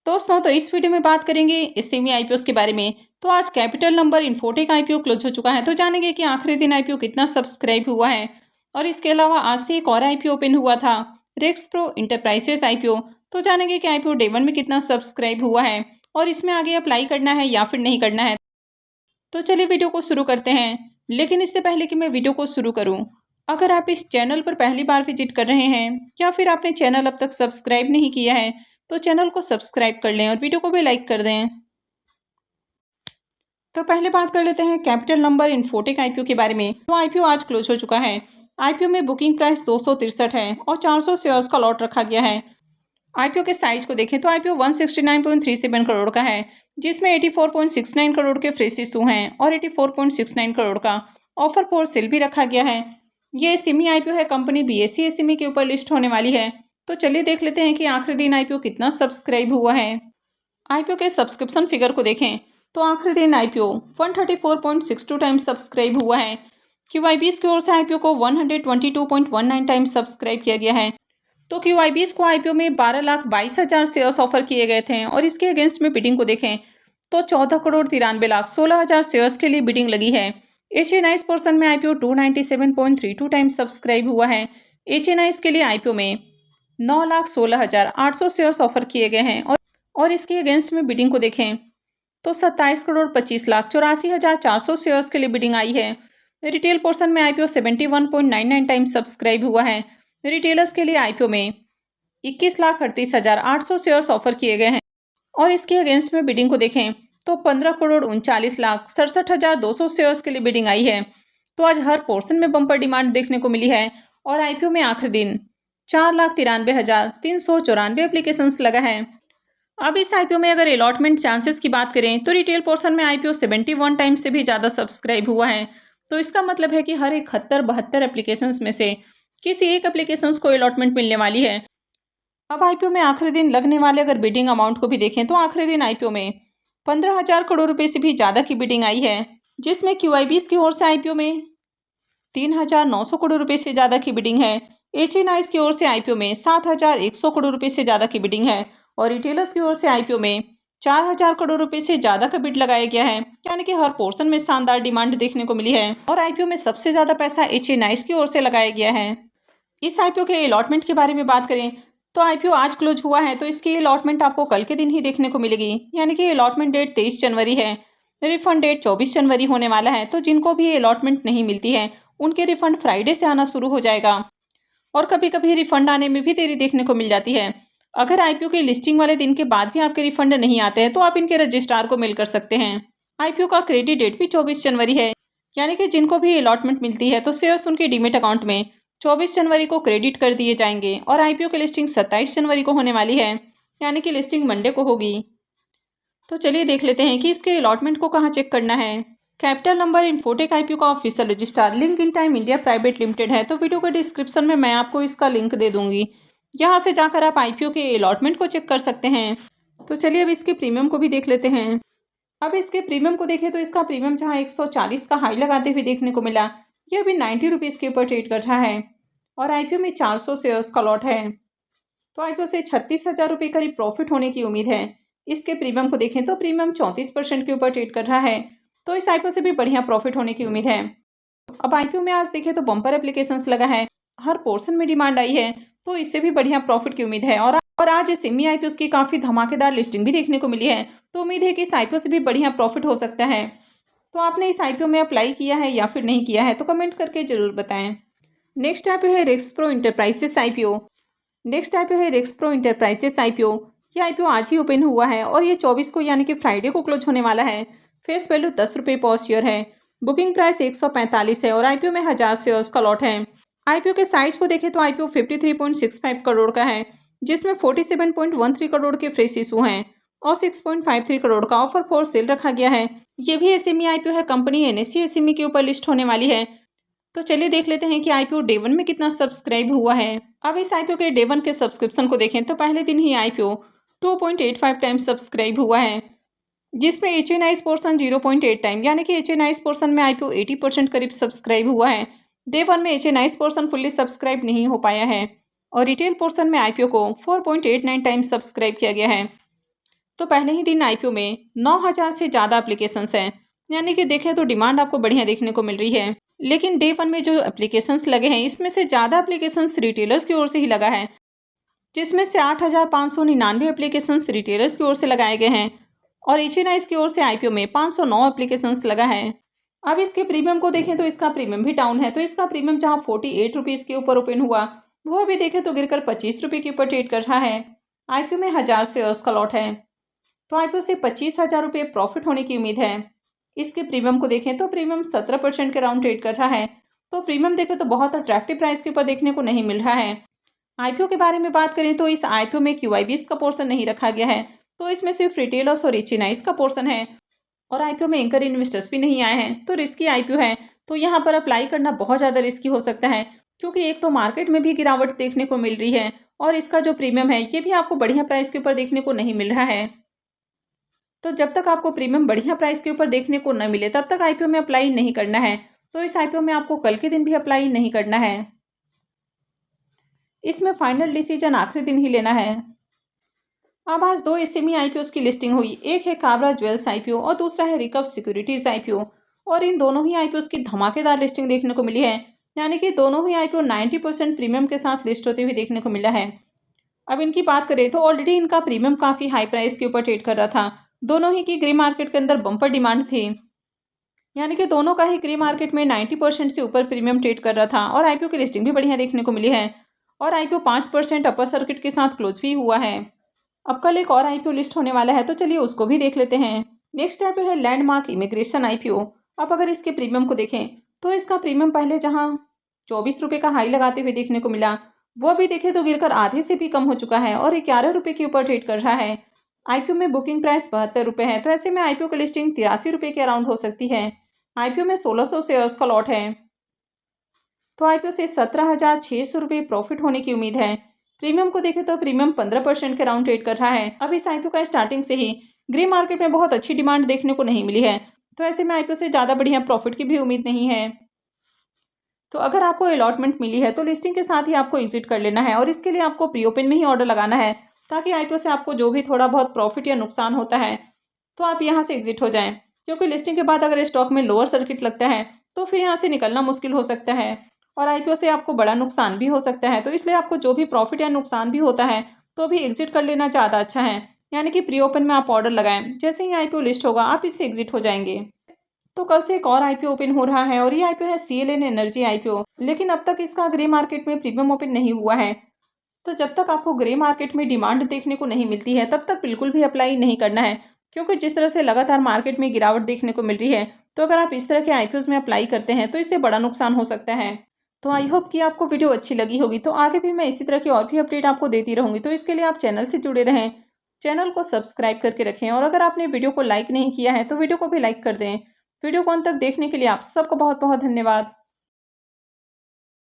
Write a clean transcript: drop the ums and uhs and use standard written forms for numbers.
दोस्तों तो इस वीडियो में बात करेंगे सेमी आईपीओ के बारे में। तो आज capital number infotech IPO close हो चुका है, तो जानेंगे कि आखिरी दिन आईपीओ कितना सब्सक्राइब हुआ है। और इसके अलावा आज से एक और आईपीओ ओपन हुआ था, रेक्सप्रो इंटरप्राइजेस आईपीओ। तो जानेंगे कि आईपीओ डे 1 में कितना सब्सक्राइब हुआ है और इसमें आगे अप्लाई करना है या फिर नहीं करना है। तो चलिए वीडियो को शुरू करते हैं। लेकिन इससे पहले कि मैं वीडियो को शुरू करूं, अगर आप इस चैनल पर पहली बार विजिट कर रहे हैं या फिर आपने चैनल अब तक सब्सक्राइब नहीं किया है, तो चैनल को सब्सक्राइब कर लें और वीडियो को भी लाइक कर दें। तो पहले बात कर लेते हैं कैपिटल नंबर इन्फोटेक आईपीओ के बारे में। तो आईपीओ आज क्लोज हो चुका है। आईपीओ में बुकिंग प्राइस 263 है और 400 शेयर्स का लॉट रखा गया है। आईपीओ के साइज को देखें तो आईपीओ 169.37 करोड़ का है, जिसमें 84.69 करोड़ के फ्रेश इशू हैं और 84.69 करोड़ का ऑफर फॉर सेल भी रखा गया है। ये सेमी आईपीओ है, कंपनी बीएसई एसएमई के ऊपर लिस्ट होने वाली है। तो चलिए देख लेते हैं कि आखिरी दिन आईपीओ कितना सब्सक्राइब हुआ है। आईपीओ के सब्सक्रिप्शन फिगर को देखें तो आखिरी दिन आईपीओ 134.62 टाइम्स सब्सक्राइब हुआ है। क्यूआईबीएस की ओर से आईपीओ को 122.19 टाइम्स सब्सक्राइब किया गया है। तो क्यूआईबीएस को आईपीओ में 12,22,000 शेयर्स ऑफर किए गए थे और इसके अगेंस्ट में बिडिंग को देखें तो 14,93,16,000 शेयर्स के लिए बिडिंग लगी है। एचएनआईएस पोर्शन में आईपीओ 297.32 टाइम्स सब्सक्राइब हुआ है। एचएनआईएस के लिए आईपीओ में 9,16,800 शेयर्स ऑफर किए गए हैं और इसके अगेंस्ट में बिडिंग को देखें तो 27,25,84,400 शेयर्स के लिए बिडिंग आई है। रिटेल पोर्शन में आईपीओ 71.99 टाइम्स सब्सक्राइब हुआ है। रिटेलर्स के लिए आईपीओ में 21,38,800 शेयर्स ऑफर किए गए हैं और इसके अगेंस्ट में बिडिंग को देखें तो 15,39,67,200 शेयर्स के लिए बिडिंग आई है। तो आज हर पोर्शन में बम्पर डिमांड देखने को मिली है और आईपीओ में आखिरी दिन 4,93,394 एप्लीकेशंस लगा है। अब इस आईपीओ में अगर अलॉटमेंट चांसेस की बात करें तो रिटेल पोर्शन में आईपीओ 71 टाइम्स से भी ज़्यादा सब्सक्राइब हुआ है। तो इसका मतलब है कि हर 71-72 एप्लीकेशंस में से किसी एक एप्लीकेशंस को अलॉटमेंट मिलने वाली है। अब आईपीओ में आखिरी दिन लगने वाले अगर बिडिंग अमाउंट को भी देखें तो आखिरी दिन आईपीओ में 15,000 करोड़ रुपए से भी ज़्यादा की बिडिंग आई है, जिसमें क्यूआईबीएस की ओर से आईपीओ में 3,900 करोड़ रुपए से ज़्यादा की बिडिंग है। एचएनआईएस की ओर से आईपीओ में 7,100 करोड़ रुपए से ज़्यादा की बिडिंग है और रिटेलर्स की ओर से आईपीओ में 4,000 करोड़ रुपए से ज़्यादा का बिड लगाया गया है। यानी कि हर पोर्शन में शानदार डिमांड देखने को मिली है और आईपीओ में सबसे ज़्यादा पैसा एचएनआईएस की ओर से लगाया गया है। इस आईपीओ के अलॉटमेंट के बारे में बात करें तो आईपीओ आज क्लोज हुआ है, तो इसकी अलॉटमेंट आपको कल के दिन ही देखने को मिलेगी। यानी कि अलॉटमेंट डेट 23 जनवरी है, रिफंड डेट 24 जनवरी होने वाला है। तो जिनको भी अलॉटमेंट नहीं मिलती है उनके रिफंड फ्राइडे से आना शुरू हो जाएगा और कभी कभी रिफंड आने में भी देरी देखने को मिल जाती है। अगर आईपीओ की लिस्टिंग वाले दिन के बाद भी आपके रिफंड नहीं आते हैं तो आप इनके रजिस्ट्रार को मेल कर सकते हैं। आईपीओ का क्रेडिट डेट भी 24 जनवरी है, यानी कि जिनको भी अलॉटमेंट मिलती है तो शेयर्स उनके डीमेट अकाउंट में 24 जनवरी को क्रेडिट कर दिए जाएंगे और आईपीओ की लिस्टिंग 27 जनवरी को होने वाली है, यानी कि लिस्टिंग मंडे को होगी। तो चलिए देख लेते हैं कि इसके अलॉटमेंट को कहाँ चेक करना है। कैपिटल नंबर इन्फोटेक आईपीओ का official registrar link in time India private limited है। तो वीडियो के डिस्क्रिप्शन में मैं आपको इसका लिंक दे दूंगी, यहाँ से जाकर आप आईपीओ के अलॉटमेंट को चेक कर सकते हैं। तो चलिए अब इसके प्रीमियम को भी देख लेते हैं। अब इसके प्रीमियम को देखें तो इसका प्रीमियम जहाँ 140 का हाई लगाते हुए देखने को मिला, यह अभी 90 रुपीज़ के ऊपर ट्रेड कर रहा है और आईपीओ में 400 शेयर्स का लॉट है। तो आईपीओ से 36,000 रुपये करीब प्रॉफिट होने की उम्मीद है। इसके प्रीमियम को देखें तो प्रीमियम 34% के ऊपर ट्रेड कर रहा है, तो इस आईपीओ से भी बढ़िया प्रॉफिट होने की उम्मीद है। अब आईपीओ में आज देखें तो बम्पर एप्लीकेशंस लगा है, हर पोर्शन में डिमांड आई है, तो इससे भी बढ़िया प्रॉफिट की उम्मीद है। और आज सेमी आईपीओ की काफ़ी धमाकेदार लिस्टिंग भी देखने को मिली है, तो उम्मीद है कि इस आईपीओ से भी बढ़िया प्रॉफिट हो सकता है। तो आपने इस आईपीओ में अप्लाई किया है या फिर नहीं किया है तो कमेंट करके ज़रूर बताएं। नेक्स्ट आईपीओ है रेक्सप्रो इंटरप्राइजेस आईपीओ। नेक्स्ट आईपीओ है रेक्सप्रो इंटरप्राइजेस आईपीओ। ये आईपीओ आज ही ओपन हुआ है और ये 24 को यानी कि फ्राइडे को क्लोज होने वाला है। फेस वैल्यू 10 रुपये पर शेयर है। बुकिंग प्राइस 145 है और आईपीओ में 1000 शेयर्स का लॉट है। आईपीओ के साइज को देखें तो आईपीओ 53.65 करोड़ का है, जिसमें 47.13 करोड़ के फ्रेश इशू हैं और 6.53 करोड़ का ऑफर फॉर सेल रखा गया है। ये भी एसएमई आईपीओ है, कंपनी एनएसई एसएमई के ऊपर लिस्ट होने वाली है। तो चलिए देख लेते हैं कि आईपीओ डे 1 में कितना सब्सक्राइब हुआ है। अब इस आईपीओ के डे 1 के सब्सक्रिप्शन को देखें तो पहले दिन ही आईपीओ 2.85 टाइम्स सब्सक्राइब हुआ है, जिसमें एचएनआईएस पोर्शन 0.8 टाइम, यानी कि एचएनआईएस पोर्शन में आईपीओ 80% करीब सब्सक्राइब हुआ है। डे 1 में एचएनआईएस पोर्शन फुल्ली सब्सक्राइब नहीं हो पाया है और रिटेल पोर्शन में आईपीओ को 4.89 टाइम्स सब्सक्राइब किया गया है। तो पहले ही दिन आईपीओ में 9,000 से ज़्यादा एप्लीकेशंस हैं, यानी कि देखें तो डिमांड आपको बढ़िया देखने को मिल रही है। लेकिन डे 1 में जो एप्लीकेशंस लगे हैं, इसमें से ज़्यादा एप्लीकेशंस रिटेलर्स की ओर से ही लगा है, जिसमें से 8,599 एप्लीकेशंस रिटेलर्स की ओर से लगाए गए हैं और एचएनआईज की ओर से आईपीओ में 509 एप्लीकेशंस लगा है। अब इसके प्रीमियम को देखें तो इसका प्रीमियम भी डाउन है। तो इसका प्रीमियम जहां 48 रुपीज़ के ऊपर ओपन हुआ, वो अभी देखें तो गिरकर 25 रुपये के ऊपर ट्रेड कर रहा है। आईपीओ में 1000 शेयर्स का लॉट है, तो आईपीओ से 25,000 रुपये प्रॉफिट होने की उम्मीद है। इसके प्रीमियम को देखें तो प्रीमियम 17% के राउंड ट्रेड कर रहा है। तो प्रीमियम देखें तो बहुत अट्रैक्टिव प्राइस के ऊपर देखने को नहीं मिल रहा है। आईपीओ के बारे में बात करें तो इस आईपीओ में क्यूआईबीज का पोर्शन नहीं रखा गया है, तो इसमें सिर्फ रिटेलर्स और एचएनआईज का पोर्शन है और आईपीओ में एंकर इन्वेस्टर्स भी नहीं आए हैं। तो रिस्की आईपीओ है, तो यहाँ पर अप्लाई करना बहुत ज़्यादा रिस्की हो सकता है, क्योंकि एक तो मार्केट में भी गिरावट देखने को मिल रही है और इसका जो प्रीमियम है ये भी आपको बढ़िया प्राइस के ऊपर देखने को नहीं मिल रहा है। तो जब तक आपको प्रीमियम बढ़िया प्राइस के ऊपर देखने को न मिले तब तक आईपीओ में अप्लाई नहीं करना है। तो इस आईपीओ में आपको कल के दिन भी अप्लाई नहीं करना है, इसमें फाइनल डिसीजन आखिरी दिन ही लेना है। अब आज 2 एसएमई आईपीओ की लिस्टिंग हुई, एक है काबरा ज्वेल्स आईपीओ और दूसरा है रिकव सिक्योरिटीज आईपीओ, और इन दोनों ही आईपीओ की धमाकेदार लिस्टिंग देखने को मिली है, यानी कि दोनों ही आईपीओ 90% प्रीमियम के साथ लिस्ट होते हुए देखने को मिला है। अब इनकी बात करें तो ऑलरेडी इनका प्रीमियम काफ़ी हाई प्राइस के ऊपर ट्रेड कर रहा था। दोनों ही की ग्रे मार्केट के अंदर बम्पर डिमांड थी, यानी कि दोनों का ही ग्रे मार्केट में 90% से ऊपर प्रीमियम ट्रेड कर रहा था और आईपीओ की लिस्टिंग भी बढ़िया देखने को मिली है और आईपीओ 5% अपर सर्किट के साथ क्लोज भी हुआ है। अब कल एक और आईपीओ लिस्ट होने वाला है, तो चलिए उसको भी देख लेते हैं। नेक्स्ट आईपीओ है लैंडमार्क इमिग्रेशन आईपीओ। अब अगर इसके प्रीमियम को देखें तो इसका प्रीमियम पहले जहां 24 रुपये का हाई लगाते हुए देखने को मिला, वो अभी देखें तो गिरकर आधे से भी कम हो चुका है और 11 रुपये के ऊपर ट्रेड कर रहा है। आईपीओ में बुकिंग प्राइस 72 रुपये है, तो ऐसे में आईपीओ की लिस्टिंग 83 रुपये के अराउंड हो सकती है। आईपीओ में 1600 शेयर्स का लॉट है, तो आईपीओ से 17,600 रुपये प्रॉफिट होने की उम्मीद है। प्रीमियम को देखें तो प्रीमियम 15% के राउंड ट्रेड कर रहा है। अब इस आईपीओ का स्टार्टिंग से ही ग्रे मार्केट में बहुत अच्छी डिमांड देखने को नहीं मिली है, तो ऐसे में आईपीओ से ज़्यादा बढ़िया प्रॉफिट की भी उम्मीद नहीं है। तो अगर आपको अलॉटमेंट मिली है तो लिस्टिंग के साथ ही आपको एग्जिट कर लेना है और इसके लिए आपको प्री ओपन में ही ऑर्डर लगाना है, ताकि आईपीओ से आपको जो भी थोड़ा बहुत प्रॉफिट या नुकसान होता है तो आप यहाँ से एग्जिट हो जाएं, क्योंकि लिस्टिंग के बाद अगर स्टॉक में लोअर सर्किट लगता है तो फिर यहाँ से निकलना मुश्किल हो सकता है और आईपीओ से आपको बड़ा नुकसान भी हो सकता है। तो इसलिए आपको जो भी प्रॉफिट या नुकसान भी होता है तो भी एग्जिट कर लेना ज़्यादा अच्छा है, यानी कि प्री ओपन में आप ऑर्डर लगाएं, जैसे ही आईपीओ लिस्ट होगा आप इससे एग्जिट हो जाएंगे। तो कल से एक और आईपीओ ओपन हो रहा है और ये आईपीओ है सीएलएन एनर्जी आईपीओ, लेकिन अब तक इसका ग्रे मार्केट में प्रीमियम ओपन नहीं हुआ है। तो जब तक आपको ग्रे मार्केट में डिमांड देखने को नहीं मिलती है तब तक बिल्कुल भी अप्लाई नहीं करना है, क्योंकि जिस तरह से लगातार मार्केट में गिरावट देखने को मिल रही है, तो अगर आप इस तरह के आईपीओज में अप्लाई करते हैं तो इससे बड़ा नुकसान हो सकता है। तो आई होप कि आपको वीडियो अच्छी लगी होगी। तो आगे भी मैं इसी तरह की और भी अपडेट आपको देती रहूँगी, तो इसके लिए आप चैनल से जुड़े रहें, चैनल को सब्सक्राइब करके रखें और अगर आपने वीडियो को लाइक नहीं किया है तो वीडियो को भी लाइक कर दें। वीडियो को अंत तक देखने के लिए आप सबको बहुत बहुत धन्यवाद।